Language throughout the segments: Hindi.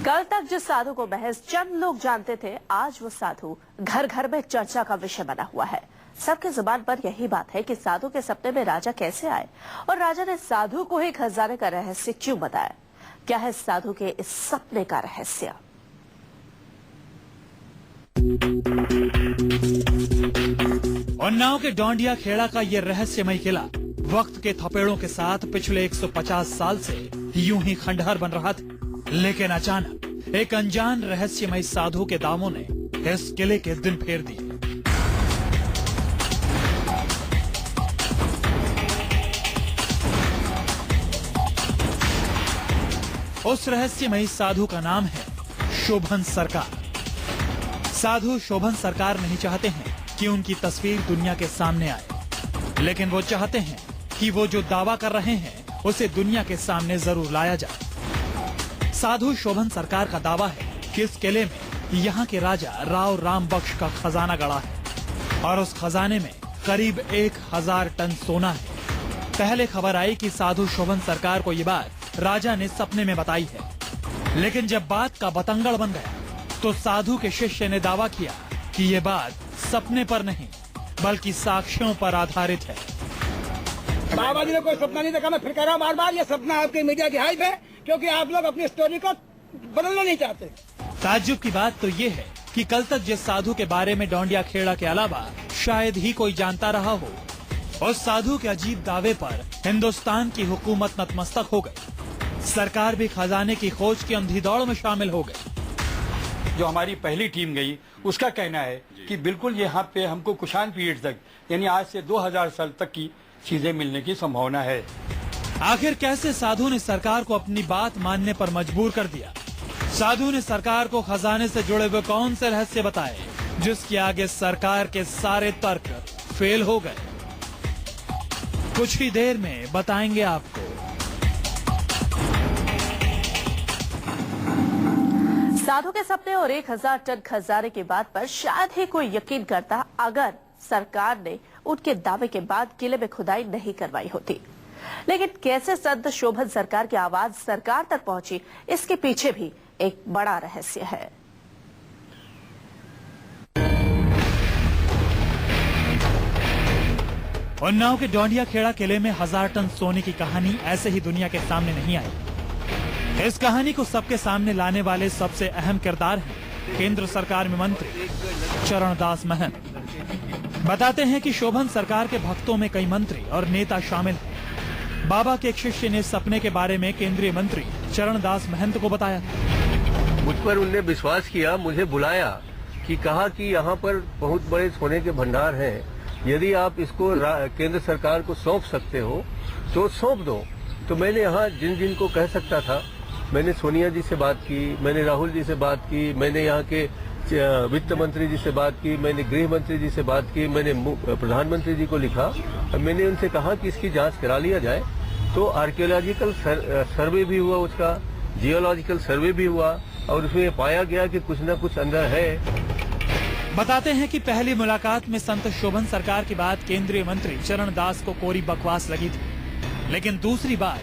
कल तक जिस साधु को महज चंद लोग जानते थे, आज वो साधु घर घर में चर्चा का विषय बना हुआ है। सबके जुबान पर यही बात है कि साधु के सपने में राजा कैसे आए और राजा ने साधु को ही खजाने का रहस्य क्यों बताया। क्या है साधु के इस सपने का रहस्य? उन्नाव के डोंडिया खेड़ा का ये रहस्यमय किला वक्त के थपेड़ों के साथ पिछले 150 साल से यूं ही खंडहर बन रहा था, लेकिन अचानक एक अनजान रहस्यमय साधु के दामों ने इस किले के दिन फेर दिए। उस रहस्यमयी साधु का नाम है शोभन सरकार। साधु शोभन सरकार नहीं चाहते हैं कि उनकी तस्वीर दुनिया के सामने आए, लेकिन वो चाहते हैं कि वो जो दावा कर रहे हैं उसे दुनिया के सामने जरूर लाया जाए। साधु शोभन सरकार का दावा है कि इस किले में यहाँ के राजा राव राम बख्श का खजाना गड़ा है और उस खजाने में करीब 1000 टन सोना है। पहले खबर आई कि साधु शोभन सरकार को ये बात राजा ने सपने में बताई है, लेकिन जब बात का बतंगड़ बन गया तो साधु के शिष्य ने दावा किया कि ये बात सपने पर नहीं बल्कि साक्ष्यों पर आधारित है। बाबा जी ने कोई सपना नहीं देखा, मैं फिर कह रहा हूँ बार-बार, ये सपना आपके मीडिया की हाइप है क्योंकि आप लोग अपनी स्टोरी को बदलना नहीं चाहते। ताज्जुब की बात तो ये है कि कल तक जिस साधु के बारे में डोंडिया खेड़ा के अलावा शायद ही कोई जानता रहा हो, उस साधु के अजीब दावे पर हिंदुस्तान की हुकूमत नतमस्तक हो गई। सरकार भी खजाने की खोज की अंधी दौड़ में शामिल हो गई। जो हमारी पहली टीम गई उसका कहना है कि बिल्कुल यहाँ पे हमको कुषाण पीरियड तक यानी आज से 2000 साल तक की चीजें मिलने की संभावना है। आखिर कैसे साधु ने सरकार को अपनी बात मानने पर मजबूर कर दिया? साधु ने सरकार को खजाने से जुड़े हुए कौन से रहस्य बताए जिसके आगे सरकार के सारे तर्क फेल हो गए? कुछ ही देर में बताएंगे आपको। साधु के सपने और 1000 टन खजाने की बात पर शायद ही कोई यकीन करता अगर सरकार ने उनके दावे के बाद किले में खुदाई नहीं करवाई होती। लेकिन कैसे संत शोभन सरकार की आवाज सरकार तक पहुंची, इसके पीछे भी एक बड़ा रहस्य है। उन्नाव के डोंडिया खेड़ा किले में 1000 टन सोने की कहानी ऐसे ही दुनिया के सामने नहीं आई। इस कहानी को सबके सामने लाने वाले सबसे अहम किरदार हैं केंद्र सरकार में मंत्री चरणदास महंत। बताते हैं कि शोभन सरकार के भक्तों में कई मंत्री और नेता शामिल हैं। बाबा के एक शिष्य ने सपने के बारे में केंद्रीय मंत्री चरणदास महंत को बताया। मुझ पर उनने विश्वास किया, मुझे बुलाया कि कहा कि यहाँ पर बहुत बड़े सोने के भंडार हैं, यदि आप इसको केंद्र सरकार को सौंप सकते हो तो सौंप दो। तो मैंने यहाँ जिन जिन को कह सकता था, मैंने सोनिया जी से बात की, मैंने राहुल जी से बात की, मैंने यहाँ के वित्त मंत्री जी से बात की, मैंने गृह मंत्री जी से बात की, मैंने प्रधानमंत्री जी को लिखा और मैंने उनसे कहा कि इसकी जांच करा लिया जाए। तो आर्कियोलॉजिकल सर्वे भी हुआ, उसका जियोलॉजिकल सर्वे भी हुआ और उसमें पाया गया कि कुछ न कुछ अंदर है। बताते हैं कि पहली मुलाकात में संत शोभन सरकार की बात केंद्रीय मंत्री चरणदास को कोरी बकवास लगी थी, लेकिन दूसरी बार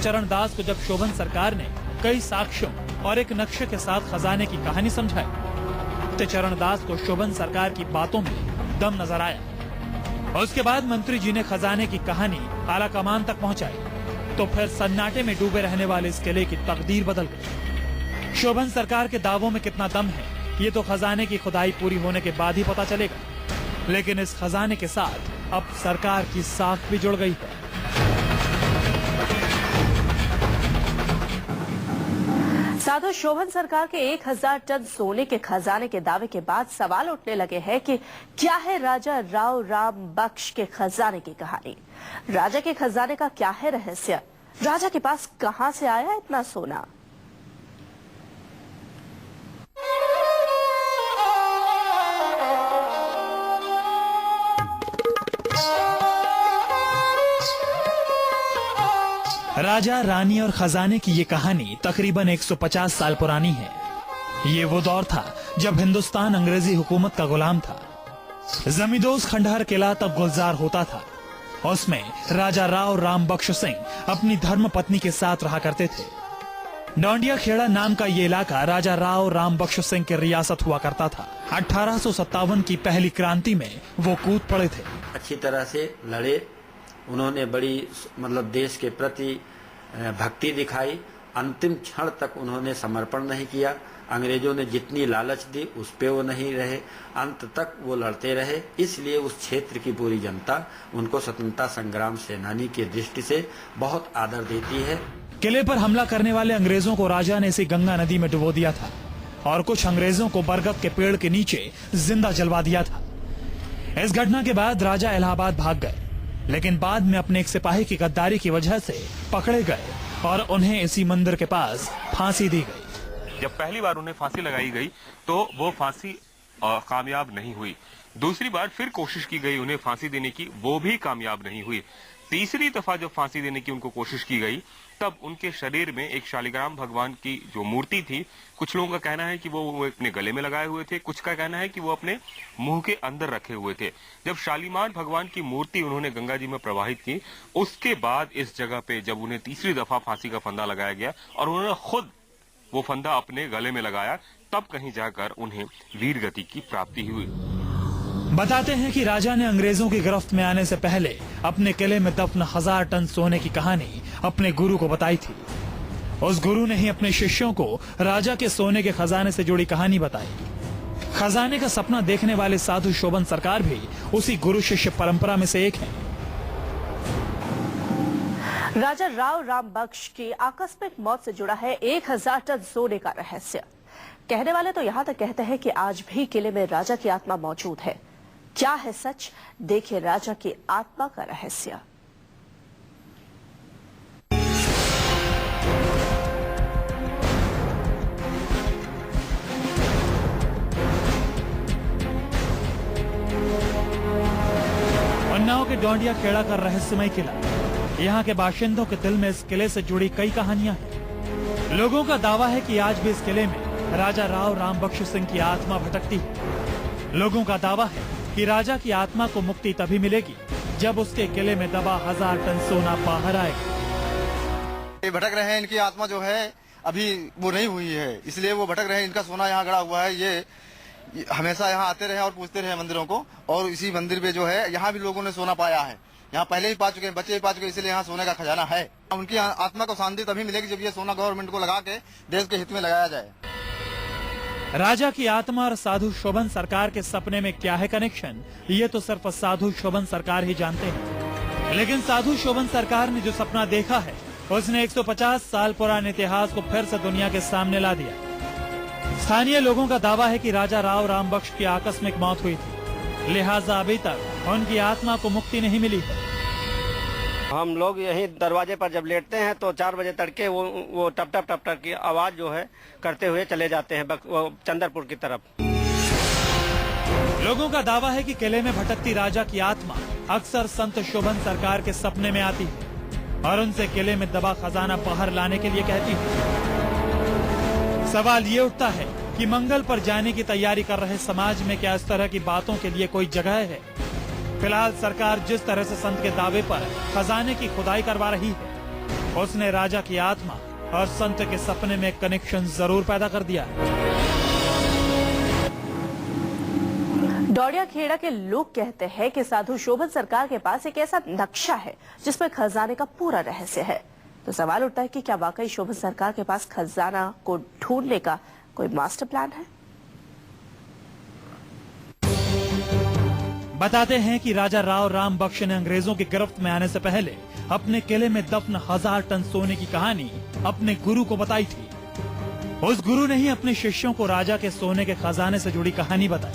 चरणदास को जब शोभन सरकार ने कई साक्ष्यों और एक नक्शे के साथ खजाने की कहानी समझाई तो चरणदास को शोभन सरकार की बातों में दम नजर आया। उसके बाद मंत्री जी ने खजाने की कहानी आला कमान तक पहुंचाई तो फिर सन्नाटे में डूबे रहने वाले इस किले की तकदीर बदल गई। शोभन सरकार के दावों में कितना दम है ये तो खजाने की खुदाई पूरी होने के बाद ही पता चलेगा, लेकिन इस खजाने के साथ अब सरकार की साख भी जुड़ गई है। साधु शोभन सरकार के 1000 टन सोने के खजाने के दावे के बाद सवाल उठने लगे हैं कि क्या है राजा राव राम बख्श के खजाने की कहानी। राजा के खजाने का क्या है रहस्य? राजा के पास कहां से आया इतना सोना? राजा रानी और खजाने की ये कहानी तकरीबन 150 साल पुरानी है। ये वो दौर था जब हिंदुस्तान अंग्रेजी हुकूमत का गुलाम था। जमींदोज खंडहर किला तब गुलजार होता था। उसमें राजा राव राम बख्श सिंह अपनी धर्म पत्नी के साथ रहा करते थे। डोंडिया खेड़ा नाम का ये इलाका राजा राव राम बख्श सिंह की रियासत हुआ करता था। 1857 की पहली क्रांति में वो कूद पड़े थे। अच्छी तरह से लड़े, उन्होंने बड़ी देश के प्रति भक्ति दिखाई। अंतिम क्षण तक उन्होंने समर्पण नहीं किया। अंग्रेजों ने जितनी लालच दी उस पे वो नहीं रहे, अंत तक वो लड़ते रहे। इसलिए उस क्षेत्र की पूरी जनता उनको स्वतंत्रता संग्राम सेनानी की दृष्टि से बहुत आदर देती है। किले पर हमला करने वाले अंग्रेजों को राजा ने इसी गंगा नदी में डुबो दिया था और कुछ अंग्रेजों को बरगद के पेड़ के नीचे जिंदा जलवा दिया था। इस घटना के बाद राजा इलाहाबाद भाग गए, लेकिन बाद में अपने एक सिपाही की गद्दारी की वजह से पकड़े गए और उन्हें इसी मंदिर के पास फांसी दी गई। जब पहली बार उन्हें फांसी लगाई गई तो वो फांसी कामयाब नहीं हुई। दूसरी बार फिर कोशिश की गई उन्हें फांसी देने की, वो भी कामयाब नहीं हुई। तीसरी दफा जब फांसी देने की उनको कोशिश की गई तब उनके शरीर में एक शालिग्राम भगवान की जो मूर्ति थी, कुछ लोगों का कहना है कि वो अपने गले में लगाए हुए थे, कुछ का कहना है कि वो अपने मुंह के अंदर रखे हुए थे। जब शालीमार भगवान की मूर्ति उन्होंने गंगा जी में प्रवाहित की, उसके बाद इस जगह पे जब उन्हें तीसरी दफा फांसी का फंदा लगाया गया और उन्होंने खुद वो फंदा अपने गले में लगाया, तब कहीं जाकर उन्हें वीर गति की प्राप्ति हुई। बताते हैं कि राजा ने अंग्रेजों की गिरफ्त में आने से पहले अपने किले में दफन 1000 टन सोने की कहानी अपने गुरु को बताई थी। उस गुरु ने ही अपने शिष्यों को राजा के सोने के खजाने से जुड़ी कहानी बताई। खजाने का सपना देखने वाले साधु शोभन सरकार भी उसी गुरु शिष्य परंपरा में से एक हैं। राजा राव राम बख्श की आकस्मिक मौत से जुड़ा है 1000 टन सोने का रहस्य। कहने वाले तो यहाँ तक कहते हैं कि आज भी किले में राजा की आत्मा मौजूद है। क्या है सच, देखिए राजा की आत्मा का रहस्य। उन्नाव के डोंडिया खेड़ा का रहस्यमय किला। यहाँ के बाशिंदों के दिल में इस किले से जुड़ी कई कहानियां हैं। लोगों का दावा है कि आज भी इस किले में राजा राव राम बख्श सिंह की आत्मा भटकती है। लोगों का दावा है कि राजा की आत्मा को मुक्ति तभी मिलेगी जब उसके किले में दबा 1000 टन सोना बाहर आएगा। ये भटक रहे हैं, इनकी आत्मा जो है अभी वो नहीं हुई है, इसलिए वो भटक रहे हैं। इनका सोना यहाँ गड़ा हुआ है। ये हमेशा यहाँ आते रहे और पूछते रहे मंदिरों को, और इसी मंदिर पे जो है यहाँ भी लोगों ने सोना पाया है। यहाँ पहले ही पा चुके हैं, बच्चे भी पा चुके हैं, इसलिए यहाँ सोने का खजाना है। उनकी आत्मा को शांति तभी मिलेगी जब ये सोना गवर्नमेंट को लगा के देश के हित में लगाया जाए। राजा की आत्मा और साधु शोभन सरकार के सपने में क्या है कनेक्शन, ये तो सिर्फ साधु शोभन सरकार ही जानते हैं। लेकिन साधु शोभन सरकार ने जो सपना देखा है उसने 150 साल पुराने इतिहास को फिर से दुनिया के सामने ला दिया। स्थानीय लोगों का दावा है कि राजा राव राम बख्श की आकस्मिक मौत हुई थी, लिहाजा अभी तक उनकी आत्मा को मुक्ति नहीं मिली है। हम लोग यहीं दरवाजे पर जब लेटते हैं तो 4 बजे तड़के वो टप टप टप टप की आवाज जो है करते हुए चले जाते हैं वो चंदरपुर की तरफ। लोगों का दावा है कि किले में भटकती राजा की आत्मा अक्सर संत शोभन सरकार के सपने में आती है और उनसे किले में दबा खजाना बाहर लाने के लिए कहती है। सवाल ये उठता है कि मंगल पर जाने की तैयारी कर रहे समाज में क्या इस तरह की बातों के लिए कोई जगह है? फिलहाल सरकार जिस तरह से संत के दावे पर खजाने की खुदाई करवा रही है, उसने राजा की आत्मा और संत के सपने में कनेक्शन जरूर पैदा कर दिया है। डोंडिया खेड़ा के लोग कहते हैं कि साधु शोभन सरकार के पास एक ऐसा नक्शा है जिसमें खजाने का पूरा रहस्य है। तो सवाल उठता है कि क्या वाकई शोभन सरकार के पास खजाना को ढूंढने का कोई मास्टर प्लान है? बताते हैं कि राजा राव राम बख्श ने अंग्रेजों की गिरफ्त में आने से पहले अपने किले में दफन 1000 टन सोने की कहानी अपने गुरु को बताई थी। उस गुरु ने ही अपने शिष्यों को राजा के सोने के खजाने से जुड़ी कहानी बताई।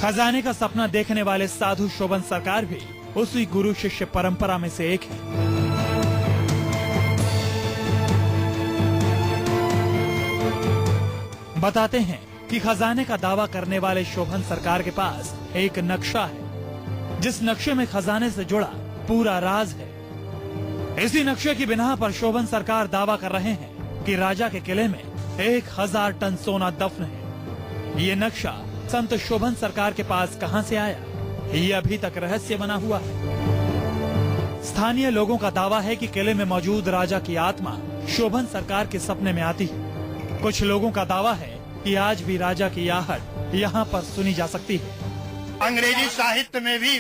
खजाने का सपना देखने वाले साधु शोभन सरकार भी उसी गुरु शिष्य परंपरा में से एक है। बताते हैं कि खजाने का दावा करने वाले शोभन सरकार के पास एक नक्शा है, जिस नक्शे में खजाने से जुड़ा पूरा राज है। इसी नक्शे की बिना पर शोभन सरकार दावा कर रहे हैं कि राजा के किले में 1000 टन सोना दफन है। ये नक्शा संत शोभन सरकार के पास कहां से आया, ये अभी तक रहस्य बना हुआ है। स्थानीय लोगों का दावा है कि किले में मौजूद राजा की आत्मा शोभन सरकार के सपने में आती है। कुछ लोगों का दावा है कि आज भी राजा की आहट यहाँ पर सुनी जा सकती है। अंग्रेजी साहित्य में भी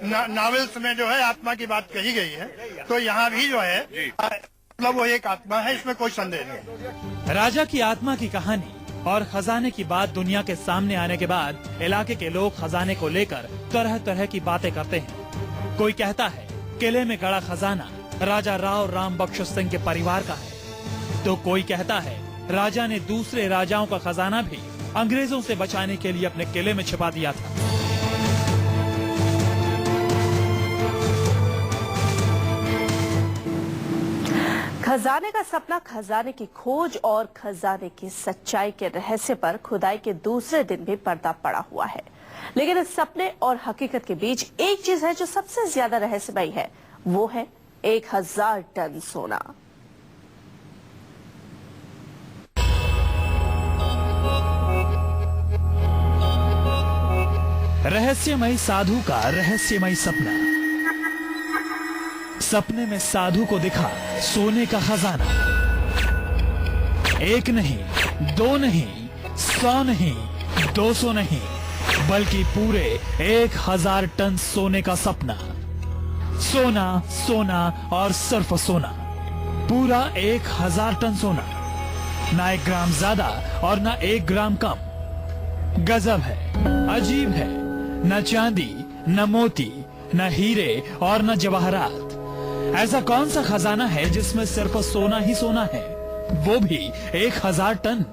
नॉवेल्स में जो है आत्मा की बात कही गई है, तो यहाँ भी जो है मतलब वो एक आत्मा है, इसमें कोई संदेह नहीं। राजा की आत्मा की कहानी और खजाने की बात दुनिया के सामने आने के बाद इलाके के लोग खजाने को लेकर तरह तरह की बातें करते हैं। कोई कहता है किले में गड़ा खजाना राजा राव राम बख्श सिंह के परिवार का है, तो कोई कहता है राजा ने दूसरे राजाओं का खजाना भी अंग्रेजों से बचाने के लिए अपने किले में छिपा दिया था। खजाने का सपना, खजाने की खोज और खजाने की सच्चाई के रहस्य पर खुदाई के दूसरे दिन भी पर्दा पड़ा हुआ है। लेकिन इस सपने और हकीकत के बीच एक चीज है जो सबसे ज्यादा रहस्यमयी है, वो है 1000 टन सोना। रहस्यमयी साधु का रहस्यमयी सपना। सपने में साधु को दिखा सोने का खजाना। एक नहीं, दो नहीं, 100 नहीं, 200 नहीं, बल्कि पूरे 1000 टन सोने का सपना। सोना, सोना और सिर्फ सोना, पूरा 1000 टन सोना। ना 1 ग्राम ज्यादा और ना 1 ग्राम कम। गजब है, अजीब है। न चांदी, न मोती, न हीरे और न जवाहरात। ऐसा कौन सा खजाना है जिसमें सिर्फ सोना ही सोना है, वो भी 1000 टन।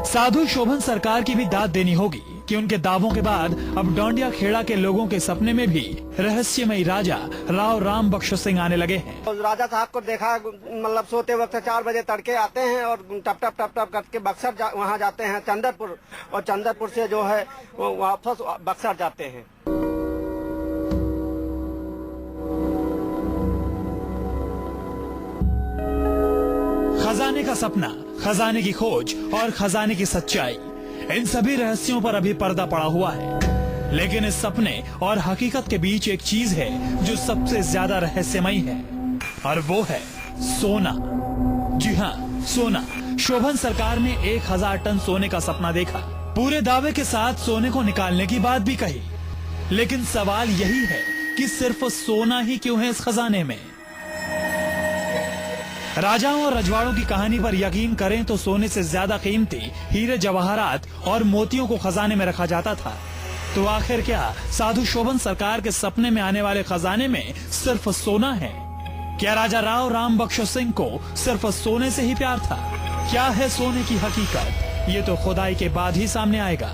साधु शोभन सरकार की भी दाद देनी होगी कि उनके दावों के बाद अब डोंडिया खेड़ा के लोगों के सपने में भी रहस्यमयी राजा राव राम बख्श सिंह आने लगे हैं। राजा साहब को देखा, मतलब सोते वक्त 4 बजे तड़के आते हैं और टप टप टप टप करके बक्सर वहाँ जाते हैं चंदरपुर, और चंदरपुर से जो है वो वापस बक्सर जाते हैं। खजाने का सपना, खजाने की खोज और खजाने की सच्चाई, इन सभी रहस्यों पर अभी पर्दा पड़ा हुआ है। लेकिन इस सपने और हकीकत के बीच एक चीज है जो सबसे ज्यादा रहस्यमयी है, और वो है सोना। जी हाँ, सोना। शोभन सरकार ने 1000 टन सोने का सपना देखा। पूरे दावे के साथ सोने को निकालने की बात भी कही। लेकिन सवाल यही है कि सिर्फ सोना ही क्यों है इस खजाने में। राजाओं और रजवाड़ों की कहानी पर यकीन करें तो सोने से ज्यादा कीमती हीरे जवाहरात और मोतियों को खजाने में रखा जाता था। तो आखिर क्या साधु शोभन सरकार के सपने में आने वाले खजाने में सिर्फ सोना है? क्या राजा राव राम बख्श सिंह को सिर्फ सोने से ही प्यार था? क्या है सोने की हकीकत? ये तो खुदाई के बाद ही सामने आएगा।